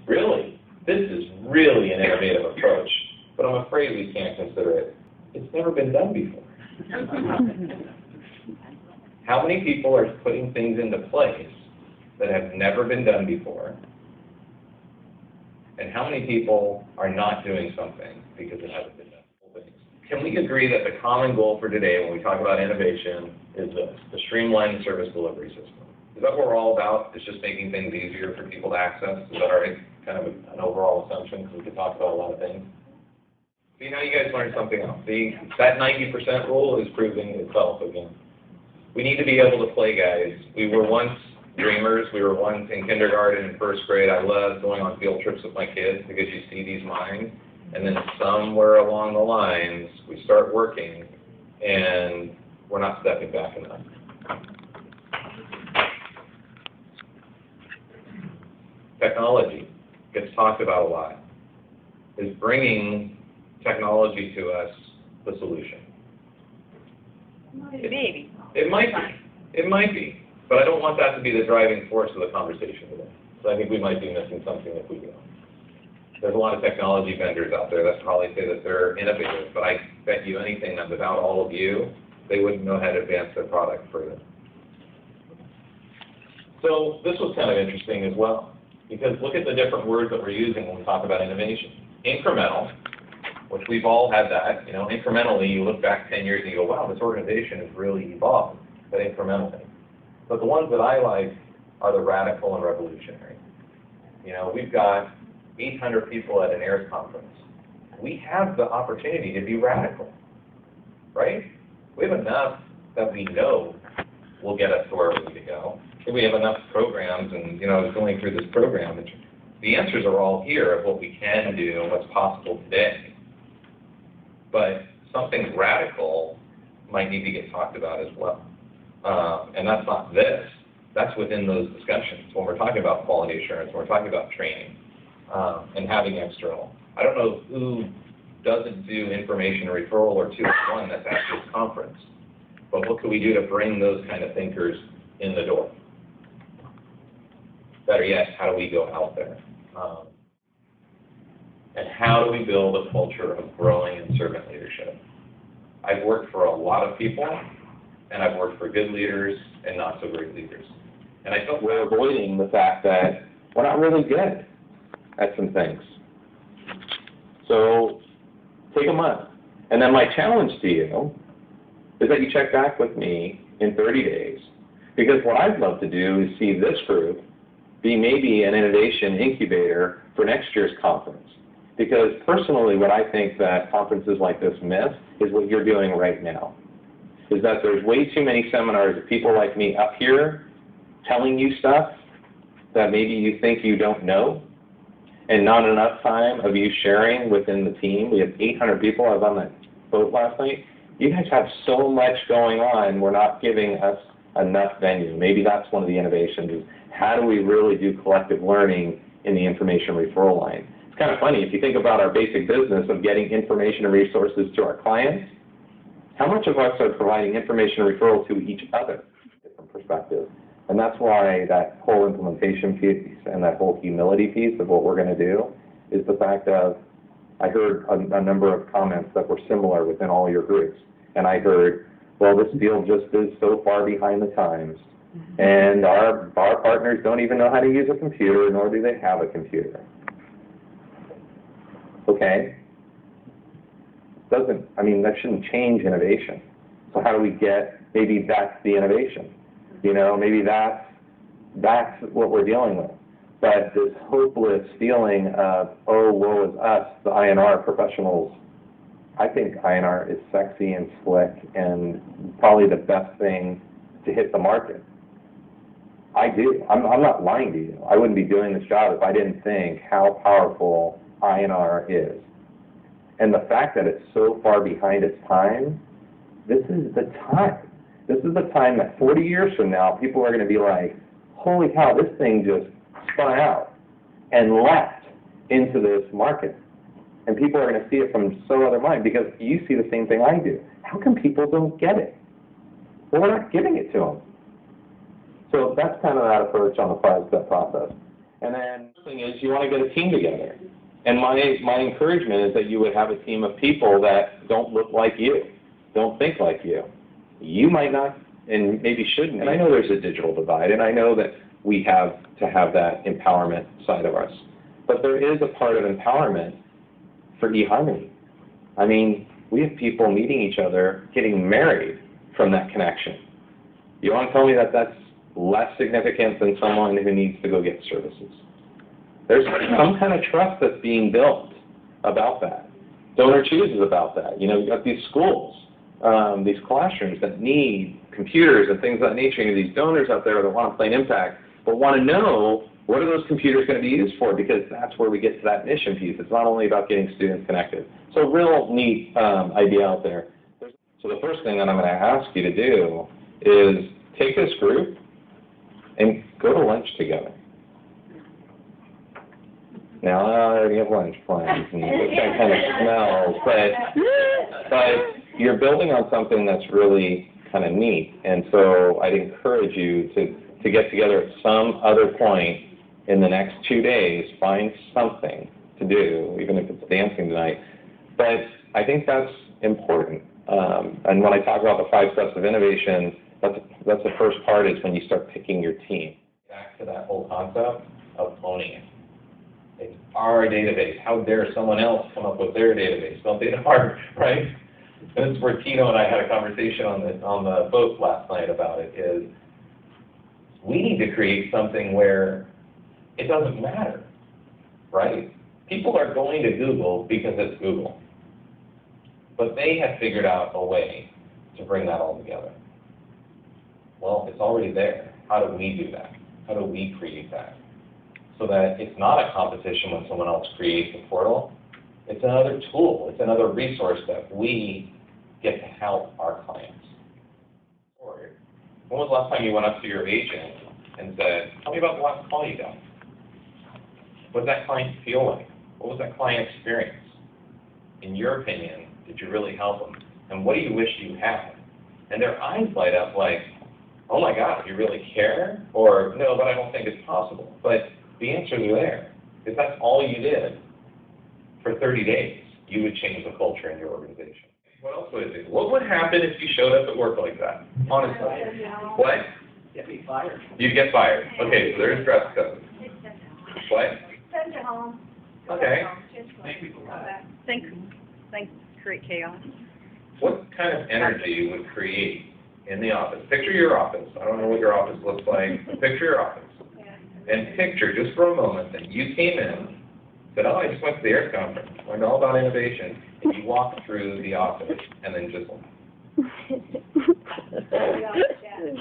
Really? This is really an innovative approach, but I'm afraid we can't consider it. It's never been done before. How many people are putting things into place that have never been done before? And how many people are not doing something because it hasn't been done? Can we agree that the common goal for today when we talk about innovation is this, the streamlined service delivery system? Is that what we're all about? It's just making things easier for people to access? Is that our kind of an overall assumption? Because we could talk about a lot of things. See, now you guys learned something else. See, that 90% rule is proving itself again. We need to be able to play, guys. We were once dreamers. We were once in kindergarten and first grade. I loved going on field trips with my kids because you see these minds. And then somewhere along the lines, we start working, and we're not stepping back enough. Technology gets talked about a lot. Is bringing technology to us the solution? Maybe. It might be. It might be. But I don't want that to be the driving force of the conversation today. So I think we might be missing something if we do. There's a lot of technology vendors out there that probably say that they're innovative, but I bet you anything that without all of you, they wouldn't know how to advance their product further. So this was kind of interesting as well, because look at the different words that we're using when we talk about innovation. Incremental, which we've all had that. You know, incrementally, you look back 10 years and you go, wow, this organization has really evolved, but incrementally. But the ones that I like are the radical and revolutionary. You know, we've got 800 people at an AIRS conference. We have the opportunity to be radical, right? We have enough that we know will get us to where we need to go. And we have enough programs, and you know, I was going through this program, and the answers are all here of what we can do and what's possible today. But something radical might need to get talked about as well. And that's not this. That's within those discussions when we're talking about quality assurance, when we're talking about training. And having external. I don't know who doesn't do information referral or 2-1 that's at this conference, but what can we do to bring those kind of thinkers in the door? Better yet, how do we go out there? And how do we build a culture of growing and servant leadership? I've worked for a lot of people, and I've worked for good leaders and not so great leaders. And I felt we're avoiding the fact that we're not really good at some things. So take a month. And then my challenge to you is that you check back with me in 30 days. Because what I'd love to do is see this group be maybe an innovation incubator for next year's conference. Because personally, what I think that conferences like this miss is what you're doing right now. Is that there's way too many seminars of people like me up here telling you stuff that maybe you think you don't know, and not enough time of you sharing within the team. We have 800 people. I was on that boat last night. You guys have so much going on. We're not giving us enough venue. Maybe that's one of the innovations is how do we really do collective learning in the information referral line? It's kind of funny. If you think about our basic business of getting information and resources to our clients, how much of us are providing information and referral to each other? Different perspective. And that's why that whole implementation piece and that whole humility piece of what we're going to do is the fact of, I heard a number of comments that were similar within all your groups. And I heard, well, this field just is so far behind the times. And our partners don't even know how to use a computer, nor do they have a computer. Okay? That shouldn't change innovation. So how do we get, maybe that's the innovation. You know, maybe that's what we're dealing with. But this hopeless feeling of, oh, woe is us, the INR professionals. I think INR is sexy and slick and probably the best thing to hit the market. I do. I'm not lying to you. I wouldn't be doing this job if I didn't think how powerful INR is. And the fact that it's so far behind its time, this is the time. This is the time that 40 years from now, people are going to be like, holy cow, this thing just spun out and leapt into this market. And people are going to see it from so other mind because you see the same thing I do. How come people don't get it? Well, we're not giving it to them. So that's kind of that approach on the 5-step process. And then the thing is, you want to get a team together. And my encouragement is that you would have a team of people that don't look like you, don't think like you. You might not, and maybe shouldn't. And I know there's a digital divide, and I know that we have to have that empowerment side of us. But there is a part of empowerment for eHarmony. I mean, we have people meeting each other, getting married from that connection. You want to tell me that that's less significant than someone who needs to go get services? There's some kind of trust that's being built about that. DonorChoose is about that. You know, you've got these schools, these classrooms that need computers and things of that nature. You have these donors out there that want to play an impact, but want to know what are those computers going to be used for, because that's where we get to that mission piece. It's not only about getting students connected. So real neat idea out there. So the first thing that I'm going to ask you to do is take this group and go to lunch together. Now, I already have lunch plans, and that kind of smells, but you're building on something that's really kind of neat, and so I'd encourage you to get together at some other point in the next 2 days, find something to do, even if it's dancing tonight. But I think that's important. And when I talk about the 5 steps of innovation, that's the first part, is when you start picking your team. Back to that whole concept of owning it. It's our database. How dare someone else come up with their database? Don't they know our, right? And this is where Tino and I had a conversation on the boat last night about it, is we need to create something where it doesn't matter, right? People are going to Google because it's Google. But they have figured out a way to bring that all together. Well, it's already there. How do we do that? How do we create that? So that it's not a competition when someone else creates a portal. It's another tool. It's another resource that we get to help our clients. When was the last time you went up to your agent and said, tell me about the last call you got? What did that client feel like? What was that client experience? In your opinion, did you really help them? And what do you wish you had? And their eyes light up like, oh my God, you really care? Or no, but I don't think it's possible. But the answers are there. If that's all you did for 30 days, you would change the culture in your organization. What else would it do? What would happen if you showed up at work like that? Honestly. What? Get me fired. You'd get fired. Okay, so there's dress code. What? Send you home. Okay. Think create chaos. What kind of energy would create in the office? Picture your office. I don't know what your office looks like. Picture your office. And picture, just for a moment, that you came in, said, oh, I just went to the AIRS conference, learned all about innovation, and you walked through the office, and then just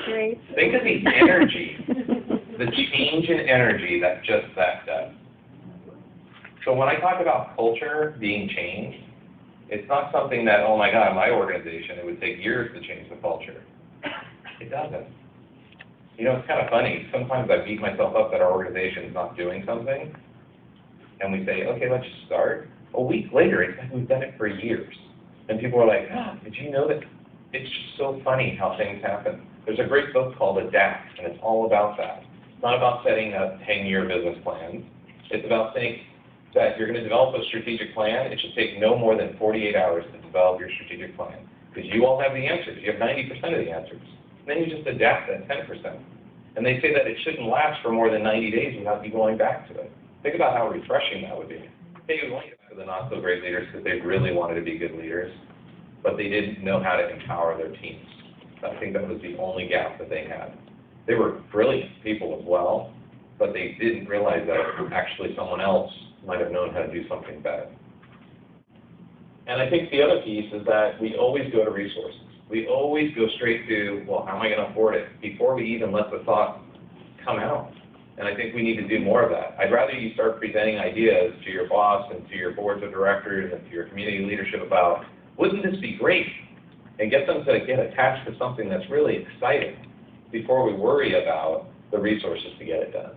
Great. think of the energy, the change in energy that just that does. So when I talk about culture being changed, it's not something that, oh my God, my organization, it would take years to change the culture. It doesn't. You know, it's kind of funny. Sometimes I beat myself up that our organization is not doing something, and we say, okay, let's just start. A week later, it's like we've done it for years. And people are like, oh, did you know that? It's just so funny how things happen. There's a great book called Adapt, and it's all about that. It's not about setting up 10-year business plans. It's about saying that you're going to develop a strategic plan. It should take no more than 48 hours to develop your strategic plan, because you all have the answers. You have 90% of the answers. And then you just adapt that 10%. And they say that it shouldn't last for more than 90 days without you going back to it. Think about how refreshing that would be. They would want to get back to the not-so-great leaders because they really wanted to be good leaders, but they didn't know how to empower their teams. I think that was the only gap that they had. They were brilliant people as well, but they didn't realize that actually someone else might have known how to do something better. And I think the other piece is that we always go to resources. We always go straight to, well, how am I going to afford it, before we even let the thought come out. And I think we need to do more of that. I'd rather you start presenting ideas to your boss and to your boards of directors and to your community leadership about, wouldn't this be great? And get them to get attached to something that's really exciting before we worry about the resources to get it done.